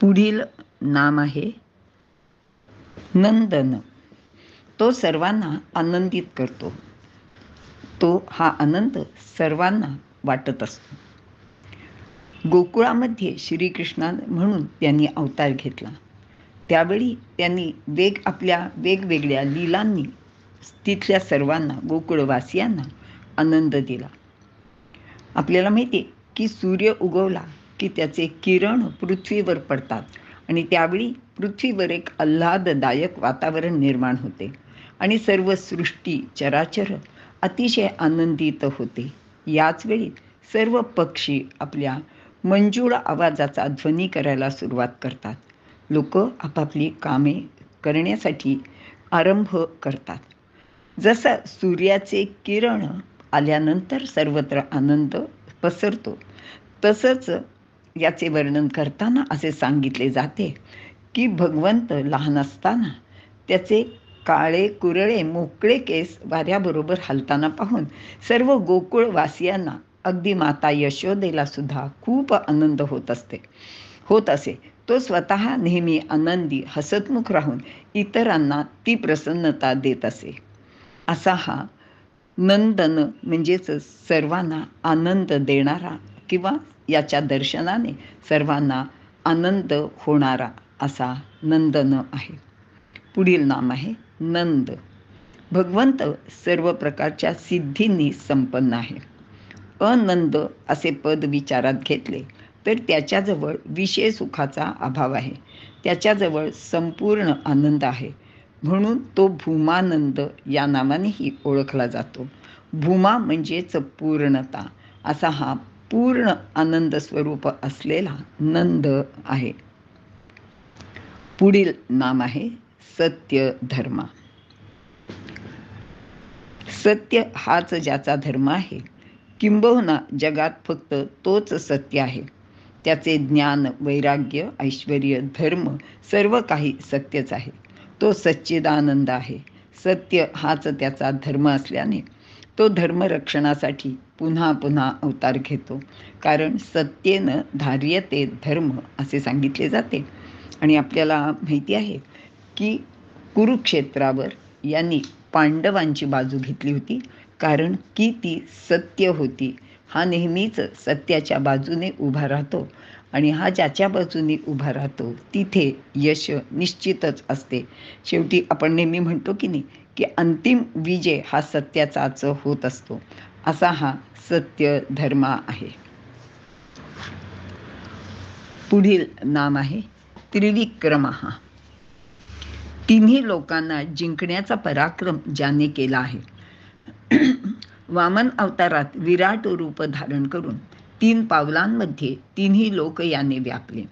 पुढील नाम आहे नंदन. तो सर्वांना आनंदित करतो. तो हा आनंद सर्वांना वाटत असतो. गोकुळामध्ये श्रीकृष्णा म्हणून त्यांनी अवतार घेतला. त्यावेळी त्यांनी आपल्या वेगवेगळ्या लीलांनी तिथल्या सर्वांना, गोकुळवासियांना आनंद दिला. आपल्याला माहिती आहे की सूर्य उगवला की त्याचे किरण पृथ्वीवर पडतात आणि त्यावेळी पृथ्वीवर एक आल्हाददायक वातावरण निर्माण होते आणि सर्व सृष्टी चराचर अतिशय आनंदित होते. याच वेळी सर्व पक्षी आपल्या मंजूळ आवाजाचा ध्वनी करायला सुरुवात करतात. लोक आपापली कामे करण्यासाठी आरंभ करतात. जसं सूर्याचे किरण आल्यानंतर सर्वत्र आनंद पसरतो, तसंच याचे वर्णन करताना असे सांगितले जाते की भगवंत लहान असताना त्याचे काळे कुरळे मोकळे केस वाऱ्याबरोबर हलताना पाहून सर्व गोकुळवासियांना, अगदी माता यशोदेला सुद्धा खूप आनंद होत असे. तो स्वतः नेहमी आनंदी हसतमुख राहून इतरांना ती प्रसन्नता देत असे. असा हा नंदन म्हणजेच सर्वांना आनंद देणारा किंवा याच्या दर्शनाने सर्वांना आनंद होणारा असा नंदन आहे. पुढील नाम आहे नंद. भगवंत सर्व प्रकारच्या सिद्धींनी संपन्न आहे. अनंद असे पद विचारात घेतले तर त्याच्याजवळ विषय सुखाचा अभाव आहे. त्याच्याजवळ संपूर्ण आनंद आहे. म्हणून तो भूमानंद या नावानेही ओळखला जातो. भूमा म्हणजेच पूर्णता. असा हा पूर्ण आनंद स्वरूप असलेला नंद आहे. पुढील नाम आहे सत्य धर्मा. सत्य हाच ज्याचा धर्म आहे, किंबहुना जगात फक्त तोच सत्य आहे. त्याचे ज्ञान, वैराग्य, ऐश्वर्य, धर्म सर्व काही सत्यच आहे. तो सच्चिदानंद आहे. सत्य हाच त्याचा धर्म असल्याने तो धर्मरक्षणासाठी पुन्हा पुन्हा अवतार घेतो. कारण सत्येनं धार्यते धर्म असे सांगितले जाते. आणि आपल्याला माहिती आहे की कुरुक्षेत्रावर यांनी पांडवांची बाजू घेतली होती, कारण की ती सत्य होती. हा नेहमीच सत्याच्या बाजूने उभा राहतो आणि हा ज्याच्या बाजूने उभा राहतो तिथे यश निश्चितच असते. शेवटी आपण नेहमी म्हणतो की नाही, की अंतिम विजय हा सत्याचाच होत असतो. असा हा सत्य धर्म आहे. पुढील नाम आहे त्रिविक्रमः. तिन्ही लोकांना जिंकण्याचा पराक्रम ज्याने केला आहे. वामन अवतारात विराट रूप धारण करून 3 पावलांमध्ये तिन्ही लोक याने व्यापले.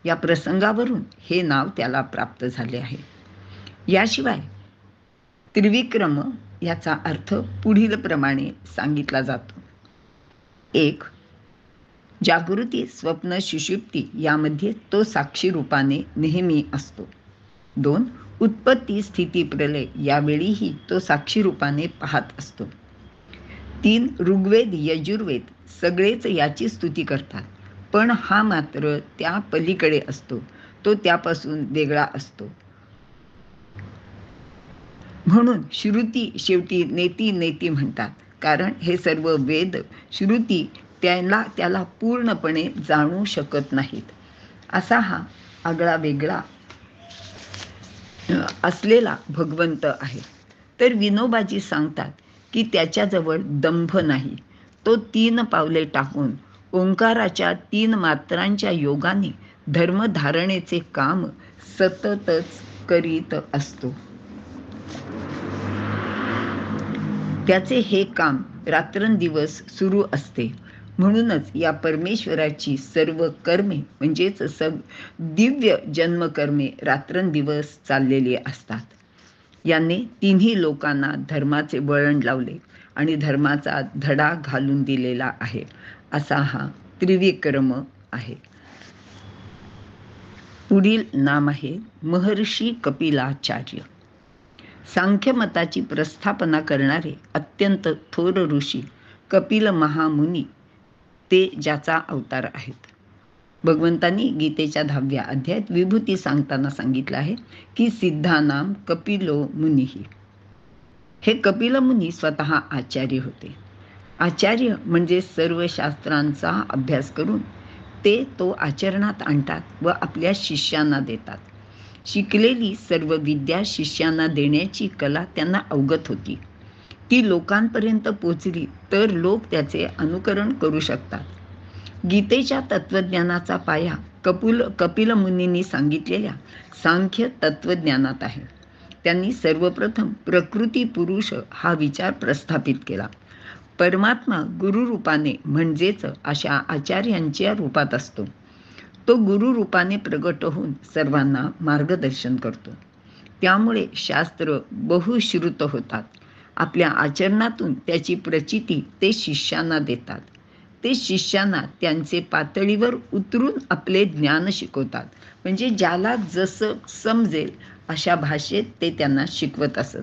या प्रसंगावरून हे नाव त्याला प्राप्त झाले आहे. याशिवाय त्रिविक्रम याचा अर्थ पुढील प्रमाणे सांगितला जातो. 1. जागृती, स्वप्न, सुषुप्ती यामध्ये तो साक्षी रूपाने नेहमी असतो. 2. उत्पत्ती, स्थिती, प्रलय यावेळीही तो साक्षी रूपाने पाहत असतो. 3. ऋग्वेद, यजुर्वेद सगळेच याची स्तुती करतात, पण हा मात्र त्या पलीकडे असतो. तो त्यापासून वेगळा असतो. म्हणून श्रुती शेवटी नेती नेती म्हणतात, कारण हे सर्व वेद, श्रुती त्याला पूर्णपणे जाणू शकत नाहीत. असा हा आगळा वेगळा असलेला भगवंत आहे. तर विनोबाजी सांगतात की त्याच्याजवळ दंभ नाही. तो 3 पावले टाकून ओंकाराच्या 3 मात्रांच्या योगाने धर्मधारणेचे काम सततच करीत असतो. त्याचे हे काम रात्रंदिवस सुरू असते. म्हणूनच या परमेश्वराची सर्व कर्मे म्हणजेच दिव्य जन्मकर्मे रात्रंदिवस चाललेली असतात. याने तिन्ही लोकांना धर्माचे वळण लावले आणि धर्माचा धडा घालून दिलेला आहे. असा हा त्रिविक्रम आहे. पुढील नाम आहे महर्षी कपिलाचार्य. सांख्यमताची प्रस्थापना करणारे अत्यंत थोर ऋषी कपिल महामुनी ते ज्याचा अवतार आहेत. भगवंतांनी गीतेच्या 10व्या अध्यायात विभूती सांगताना सांगितलं आहे की सिद्धानाम कपिलो मुनिही. हे कपिल मुनी स्वतः आचार्य होते. आचार्य म्हणजे सर्व शास्त्रांचा अभ्यास करून तो आचरणात आणतात व आपल्या शिष्यांना देतात. शिकलेली सर्व विद्या शिष्यांना देण्याची कला त्यांना अवगत होती. ती लोकांपर्यंत पोचली तर लोक त्याचे अनुकरण करू शकतात. गीतेच्या तत्वज्ञानाचा पाया कपिल मुनींनी सांगितलेल्या सांख्य तत्वज्ञानात आहे. त्यांनी सर्वप्रथम प्रकृती पुरुष हा विचार प्रस्थापित केला. परमात्मा गुरुरूपाने म्हणजेच अशा आचार्यांच्या रूपात असतो. तो गुरुरूपाने प्रगट होऊन सर्वांना मार्गदर्शन करतो. त्यामुळे शास्त्र बहुश्रुत होतात. आपल्या आचरणातून त्याची प्रचिती ते शिष्यांना देतात. ते शिष्यांना त्यांचे पातळीवर उतरून आपले ज्ञान शिकवतात. म्हणजे ज्याला जसं समजेल अशा भाषेत ते त्यांना शिकवत असत.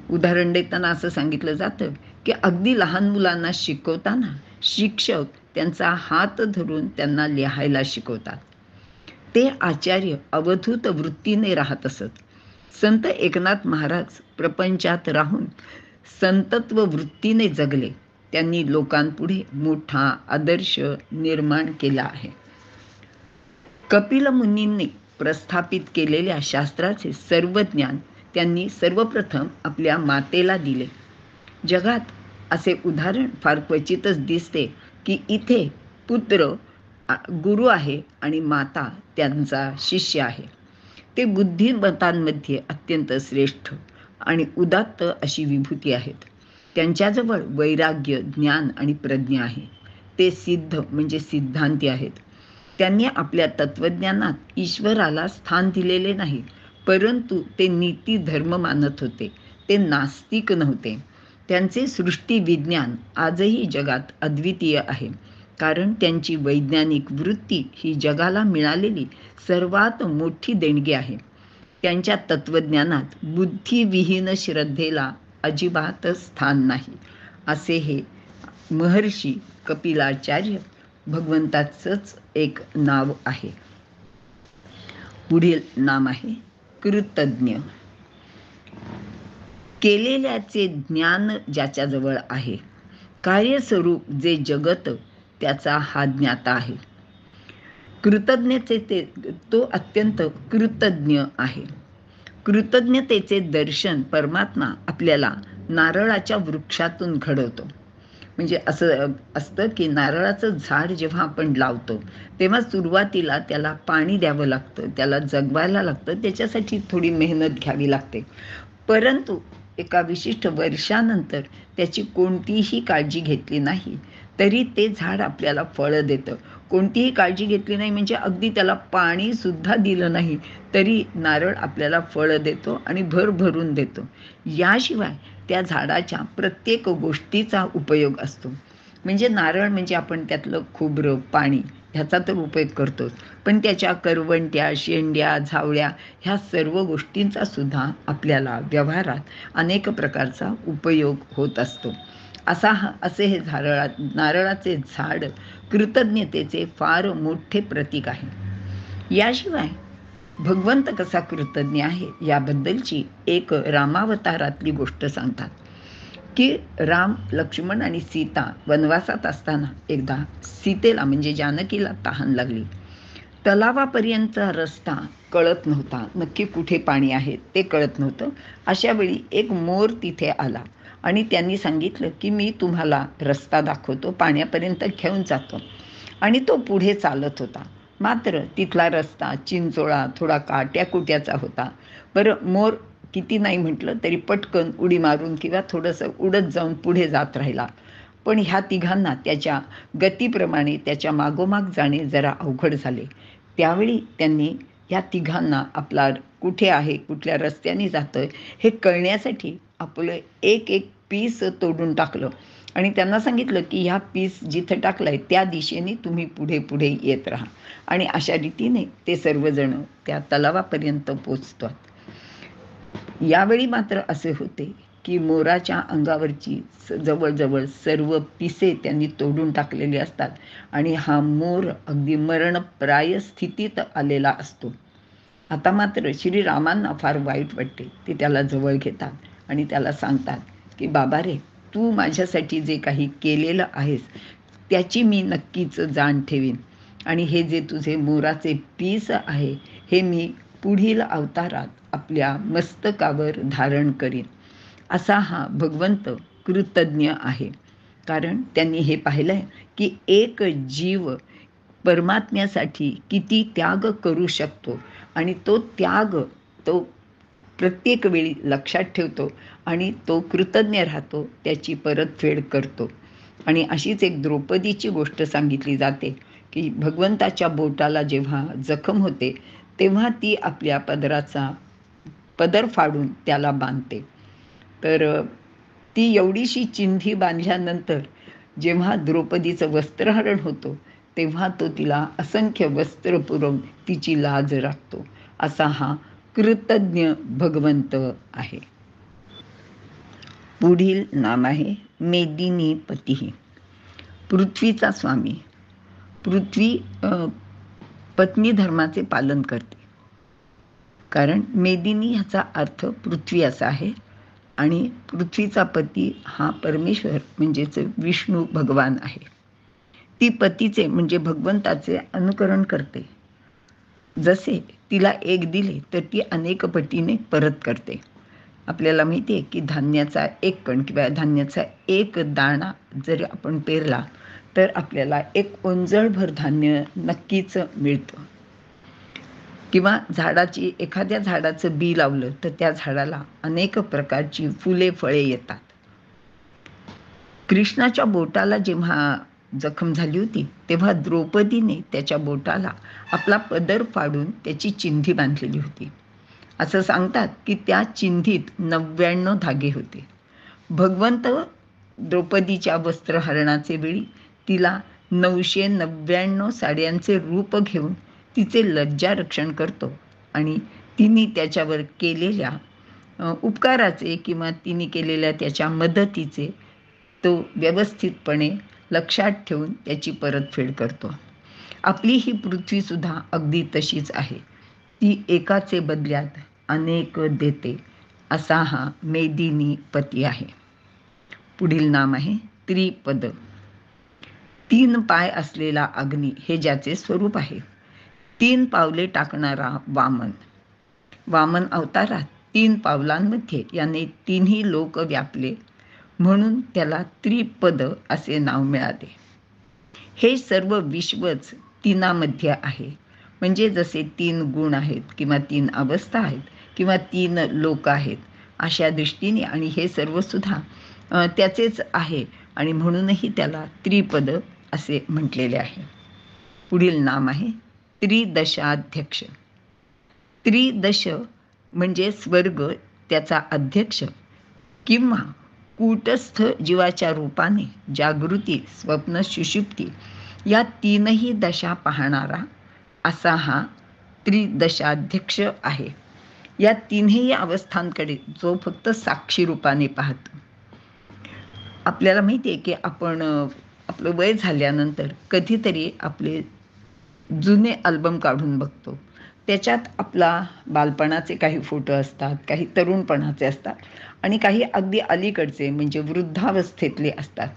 उदाहरण देताना असं सांगितलं जातं की अगदी लहान मुलांना शिकवताना शिक्षक त्यांचा हात धरून त्यांना लिहायला शिकवतात. ते आचार्य अवधूत वृत्तीने राहत असत. संत एकनाथ महाराज प्रपंचात राहून संतत्व वृत्तीने जगले. त्यांनी लोकांपुढे मोठा आदर्श निर्माण केला आहे. कपिल मुनींनी प्रस्थापित केलेल्या शास्त्राचे सर्व ज्ञान त्यांनी सर्वप्रथम आपल्या मातेला दिले. जगात असे उदाहरण फार क्वचितच दिसते की इथे पुत्र गुरु आहे आणि माता त्यांचा शिष्य आहे. ते बुद्धिमतांमध्ये अत्यंत श्रेष्ठ आणि उदात्त अशी विभूती आहेत. त्यांच्याजवळ वैराग्य, ज्ञान आणि प्रज्ञा आहे. ते सिद्ध म्हणजे सिद्धांती आहेत. त्यांनी आपल्या तत्वज्ञानात ईश्वराला स्थान दिलेले नाही, परंतु ते नीती धर्म मानत होते. ते नास्तिक नव्हते. त्यांचे सृष्टी विज्ञान आजही जगात अद्वितीय आहे, कारण त्यांची वैज्ञानिक वृत्ती ही जगाला मिळालेली सर्वात मोठी देणगी आहे. त्यांच्या तत्वज्ञानात बुद्धिविहीन श्रद्धेला अजिबात स्थान नाही. असे हे महर्षी कपिलाचार्य भगवंताचंच एक नाव आहे. पुढील नाम आहे कृतज्ञ. केलेल्याचे ज्ञान ज्याच्याजवळ आहे, कार्यस्वरूप जे जगत त्याचा हा ज्ञाता आहे. कृतज्ञतेचे तो अत्यंत कृतज्ञ आहे. कृतज्ञतेचे दर्शन परमात्मा आपल्याला नारळाच्या वृक्षातून घडवतो. म्हणजे असं असतं की नारळाचं झाड जेव्हा आपण लावतो तेव्हा सुरुवातीला त्याला पाणी द्यावं लागतं, त्याला जगवायला लागतं, त्याच्यासाठी थोडी मेहनत घ्यावी लागते. परंतु एका विशिष्ट वर्षानंतर त्याची कोणतीही काळजी घेतली नाही तरी ते झाड आपल्याला फळं देतं. कोणतीही काळजी घेतली नाही म्हणजे अगदी त्याला पाणीसुद्धा दिलं नाही तरी नारळ आपल्याला फळं देतो आणि भरभरून देतो. याशिवाय त्या झाडाच्या प्रत्येक गोष्टीचा उपयोग असतो. म्हणजे नारळ म्हणजे आपण त्यातलं खोबरं, पाणी ह्याचा तर उपयोग करतोच, पण त्याच्या करवंट्या, शेंड्या, झावळ्या ह्या सर्व गोष्टींचा सुद्धा आपल्याला व्यवहारात अनेक प्रकारचा उपयोग होत असतो. असे हे नारळाचे झाड कृतज्ञतेचे फार मोठे प्रतीक आहे. याशिवाय भगवंत कसा कृतज्ञ आहे याबद्दलची एक रामावतारातली गोष्ट सांगतात की राम, लक्ष्मण आणि सीता वनवासात असताना एकदा सीतेला म्हणजे जानकीला तहान लागली. तलावापर्यंतचा रस्ता कळत नव्हता, नक्की कुठे पाणी आहे ते कळत नव्हतं. अशा वेळी एक मोर तिथे आला आणि त्यांनी सांगितलं की मी तुम्हाला रस्ता दाखवतो, पाण्यापर्यंत घेऊन जातो. आणि तो पुढे चालत होता. मात्र तिथला रस्ता चिंचोळा, थोडा काट्याकुट्याचा होता. बरं, मोर किती नाही म्हटलं तरी पटकन उडी मारून किंवा थोडंसं उडत जाऊन पुढे जात राहिला. पण ह्या तिघांना त्याच्या गतीप्रमाणे त्याच्या मागोमाग जाणे जरा अवघड झाले. त्यावेळी त्यांनी ह्या तिघांना आपला कुठे आहे, कुठल्या रस्त्याने जातोय हे कळण्यासाठी आपलं एक एक पीस तोडून टाकलं आणि त्यांना सांगितलं की ह्या पीस जिथं टाकलाय त्या दिशेने तुम्ही पुढे पुढे येत राहा. आणि अशा रीतीने ते सर्वजण त्या तलावापर्यंत पोचतात. यावेळी मात्र असे होते की मोराच्या अंगावरची जवळजवळ सर्व पिसे त्यांनी तोडून टाकलेली असतात आणि हा मोर अगदी मरणप्राय स्थितीत आलेला असतो. आता मात्र श्रीरामांना फार वाईट वाटते. ते त्याला जवळ घेतात आणि त्याला सांगतात की बाबा रे, तू माझ्यासाठी जे काही केलेलं आहेस त्याची मी नक्कीच जाण ठेवीन आणि हे जे तुझे मोराचे पीस आहे हे मी पुढील अवतारात आपल्या मस्तकावर धारण करीन. असा हा भगवंत कृतज्ञ आहे. कारण त्यांनी हे पाहिलंय की एक जीव परमात्म्यासाठी किती त्याग करू शकतो आणि तो त्याग तो प्रत्येक वेळी लक्षात ठेवतो आणि तो कृतज्ञ राहतो, त्याची परतफेड करतो. आणि अशीच एक द्रौपदीची गोष्ट सांगितली जाते की भगवंताच्या बोटाला जेव्हा जखम होते तेव्हा ती आपल्या पदर फाडून त्याला बांधते. तर ती एवढीशी चिंधी बांधल्यानंतर जेव्हा द्रौपदीचं वस्त्रहरण होतं तेव्हा तो तिला असंख्य वस्त्र पुरवून तिची लाज राखतो. असा हा कृतज्ञ भगवंत आहे. पुढील नाम आहे मेदिनीपती. पृथ्वीचा स्वामी. पृथ्वी पत्नी धर्माचे पालन करते. कारण मेदिनी ह्याचा अर्थ पृथ्वी असा आहे आणि पृथ्वीचा पती हा परमेश्वर म्हणजेच विष्णू भगवान आहे. ती पतीचे म्हणजे भगवंताचे अनुकरण करते. जसे तिला एक दिले तर ती अनेक पटीने परत करते. आपल्याला माहिती आहे की धान्याचा एक कण किंवा धान्याचा एक दाणा जर आपण पेरला तर आपल्याला एक ओंजळभर धान्य नक्कीच मिळतं. किंवा एखाद्या झाडाचं बी लावलं तर त्या झाडाला अनेक प्रकारची फुले फळे येतात. कृष्णाच्या बोटाला जेव्हा जखम झाली होती तेव्हा द्रौपदीने त्याच्या बोटाला आपला पदर फाडून त्याची चिंधी बांधलेली होती. असं सांगतात की त्या चिंधीत 99 धागे होते. भगवंत द्रौपदीच्या वस्त्रहरणाचे वेळी तिला 999 साड्यांचे रूप घेऊन तिचे लज्जा रक्षण करतो आणि तिने त्याच्यावर केलेल्या उपकाराचे किंवा तिने केलेल्या त्याच्या मदतीचे तो व्यवस्थितपणे लक्षात ठेवून त्याची परतफेड करतो. आपली ही पृथ्वीसुद्धा अगदी तशीच आहे. ती एकाचे बदल्यात अनेक देते. असा हा मेदिनीपती आहे. पुढील नाम आहे त्रिपद. 3 पाय असलेला अग्नी हे ज्याचे स्वरूप आहे. 3 पावले टाकणारा वामन. वामन अवतारात 3 पावलांमध्ये याने 3ही लोक व्यापले म्हणून त्याला त्रिपद असे नाव मिळाले. हे सर्व विश्वच तिनामध्ये आहे. म्हणजे जसे 3 गुण आहेत किंवा 3 अवस्था आहेत किंवा 3 लोक आहेत अशा दृष्टीने आणि हे सर्वसुद्धा त्याचेच आहे आणि म्हणूनही त्याला त्रिपद असे म्हटलेले आहे. पुढील नाम आहे त्रिदशाध्यक्ष. त्रिदश म्हणजे स्वर्ग त्याचा अध्यक्ष किंवा कूटस्थ जीवाच्या रूपाने जागृती, स्वप्न, सुषुप्ती या 3ही दशा पाहणारा असा हा त्रिदशाध्यक्ष आहे. या 3ही अवस्थांकडे जो फक्त साक्षी रूपाने पाहतो. आपल्याला माहिती आहे की आपण आपलं वय झाल्यानंतर कधीतरी आपले जुने अल्बम काढून बघतो. त्याच्यात आपला बालपणाचे काही फोटो असतात, काही तरुणपणाचे असतात आणि काही अगदी अलीकडचे म्हणजे वृद्धावस्थेतले असतात.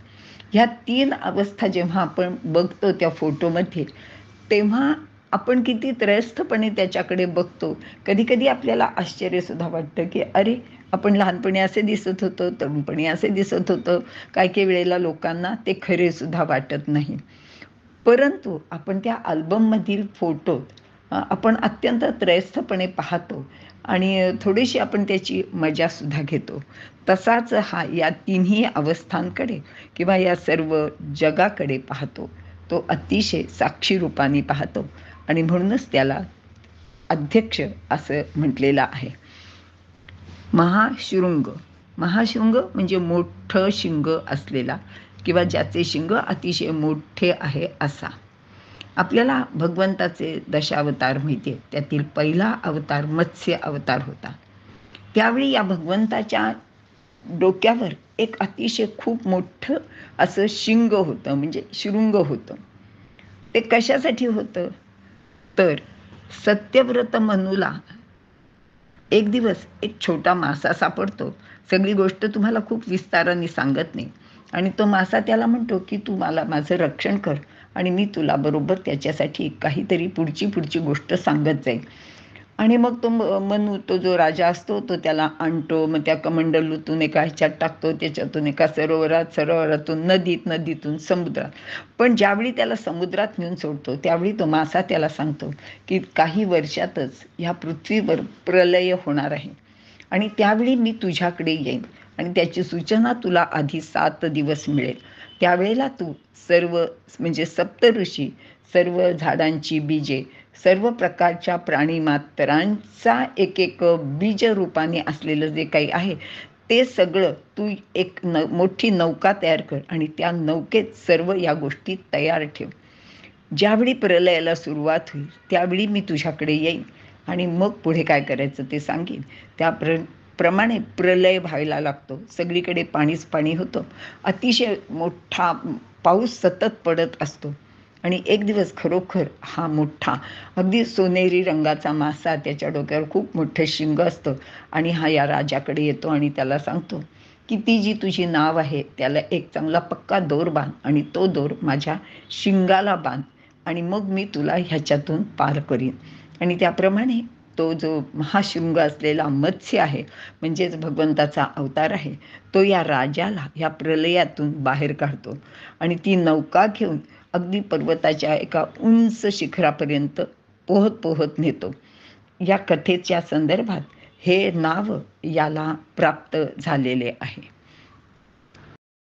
ह्या 3 अवस्था जेव्हा आपण बघतो त्या फोटोमध्ये तेव्हा आपण किती त्रयस्थपणे त्याच्याकडे बघतो. कधीकधी आपल्याला आश्चर्यसुद्धा वाटतं की अरे, आपण लहानपणी असे दिसत होतो, तरुणपणी असे दिसत होतं. काही वेळेला लोकांना ते खरेसुद्धा वाटत नाही. परंतु आपण त्या अल्बममधील फोटो आपण अत्यंत त्रयस्थपणे पाहतो आणि थोडीशी आपण त्याची मजासुद्धा घेतो. तसाच हा या 3ही अवस्थांकडे किंवा या सर्व जगाकडे पाहतो. तो अतिशय साक्षी रूपाने पाहतो आणि म्हणूनच त्याला अध्यक्ष असं म्हटलेलं आहे. महाशृंग. महाशृंग म्हणजे मोठं शिंग असलेला किंवा ज्याचे शिंग अतिशय मोठे आहे असा. आपल्याला भगवंताचे दशावतार माहिती आहे. त्यातील पहिला अवतार मत्स्य अवतार होता. त्यावेळी या भगवंताच्या डोक्यावर एक अतिशय खूप मोठं असं शिंग होतं, म्हणजे शृंग होतं. ते कशासाठी होतं? तर सत्यव्रत मनूला एक दिवस एक छोटा मासा सापडतो. सगळी गोष्ट तुम्हाला खूप विस्ताराने सांगत नाही. आणि तो मासा त्याला म्हणतो, की "तू मला माझं रक्षण कर आणि मी तुला बरोबर त्याच्यासाठी काहीतरी पुढची गोष्ट सांगत जाईन." आणि मग तो मनू, तो जो राजा असतो, तो त्याला आणतो. मग त्या कमंडलूतून एका ह्याच्यात टाकतो, त्याच्यातून एका सरोवरातून नदीतून समुद्रात. पण ज्यावेळी त्याला समुद्रात नेऊन सोडतो, त्यावेळी तो मासा त्याला सांगतो, की काही वर्षातच ह्या पृथ्वीवर प्रलय होणार आहे आणि त्यावेळी मी तुझ्याकडे येईन आणि त्याची सूचना तुला आधी 7 दिवस मिळेल. त्यावेळेला तू सर्व, म्हणजे सप्तऋषी, सर्व झाडांची बीजे, सर्व प्रकारच्या प्राणीमात्रांचा एक बीज रूपाने असलेलं जे काही आहे, ते सगळं तू एक मोठी नौका तयार कर आणि त्या नौकेत सर्व या गोष्टी तयार ठेव. ज्यावेळी प्रलयाला सुरुवात होईल, त्यावेळी मी तुझ्याकडे येईन आणि मग पुढे काय करायचं ते सांगेन. प्रमाणे प्रलय व्हायला लागतो. सगळीकडे पाणीच पाणी होतं. अतिशय मोठा पाऊस सतत पडत असतो. आणि एक दिवस खरोखर हा मोठा, अगदी सोनेरी रंगाचा मासा, त्याच्या डोक्यावर खूप मोठं शिंग असतं आणि हा या राजाकडे येतो आणि त्याला सांगतो, की ती जी तुझी नाव आहे, त्याला एक चांगला पक्का दोर बांध आणि तो दोर माझ्या शिंगाला बांध आणि मग मी तुला ह्याच्यातून पार करीन. आणि त्याप्रमाणे तो जो महाशृंग असलेला मत्स्य आहे, म्हणजेच भगवंताचा अवतार आहे, तो या राजाला या प्रलयातून बाहेर काढतो आणि ती नौका घेऊन अगदी पर्वताच्या एका उंच शिखरापर्यंत पोहत पोहत नेतो. या कथेच्या संदर्भात हे नाव याला प्राप्त झालेले आहे.